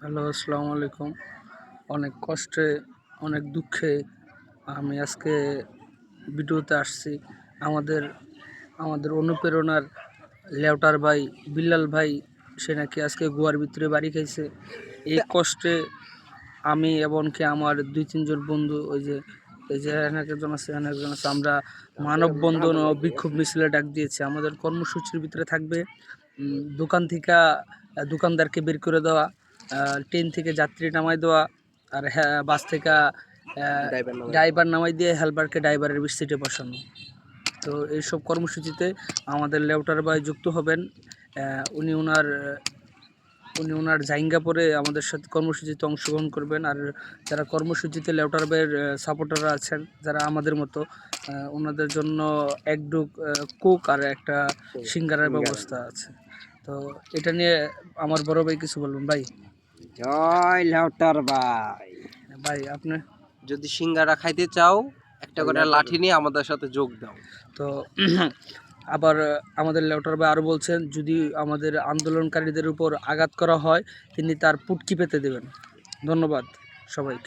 Hello, আসসালামু আলাইকুম। অনেক কষ্টে, অনেক দুঃখে আমি আজকে ভিডিওতে আসছি। আমাদের আমাদের অনুপ্রেরণার লেউটার ভাই, বিল্লাল ভাই, সে নাকি আজকে গোয়ার ভিতরে বাড়ি খাইছে। এই কষ্টে আমি এমনকি আমার ২-৩ জন বন্ধু, এই যে এখানে একজন আছে, এখানে একজন আছে, আমরা মানববন্ধন ও বিক্ষোভ মিছিলে ডাক দিয়েছি। আমাদের কর্মসূচির ভিতরে থাকবে দোকান থেকে দোকানদারকে বের করে দেওয়া, ট্রেন থেকে যাত্রী নামাই দেওয়া, আর হ্যাঁ বাস থেকে ড্রাইভার নামাই দিয়ে হেল্পারকে ড্রাইভারের সিটে বসানো। তো এইসব কর্মসূচিতে আমাদের লেউটার ভাই যুক্ত হবেন। উনি ওনার জায়গা পরে আমাদের সাথে কর্মসূচিতে অংশগ্রহণ করবেন। আর যারা কর্মসূচিতে লেউটার ভাইয়ের সাপোর্টাররা আছেন, যারা আমাদের মতো, ওনাদের জন্য এক ডুক কোক আর একটা সিঙ্গারার ব্যবস্থা আছে। তো এটা নিয়ে আমার বড় ভাই কিছু বলবেন ভাই। জয় লেউটার ভাই। ভাই আপনি যদি সিঙ্গারা খাইতে চাও একটা করে লাঠি নিয়ে আমাদের সাথে যোগ দাও। তো আবার আমাদের লেউটার ভাই আরও বলছেন, যদি আমাদের আন্দোলনকারীদের উপর আঘাত করা হয় তিনি তার পুটকি পেতে দেবেন। ধন্যবাদ সবাইকে।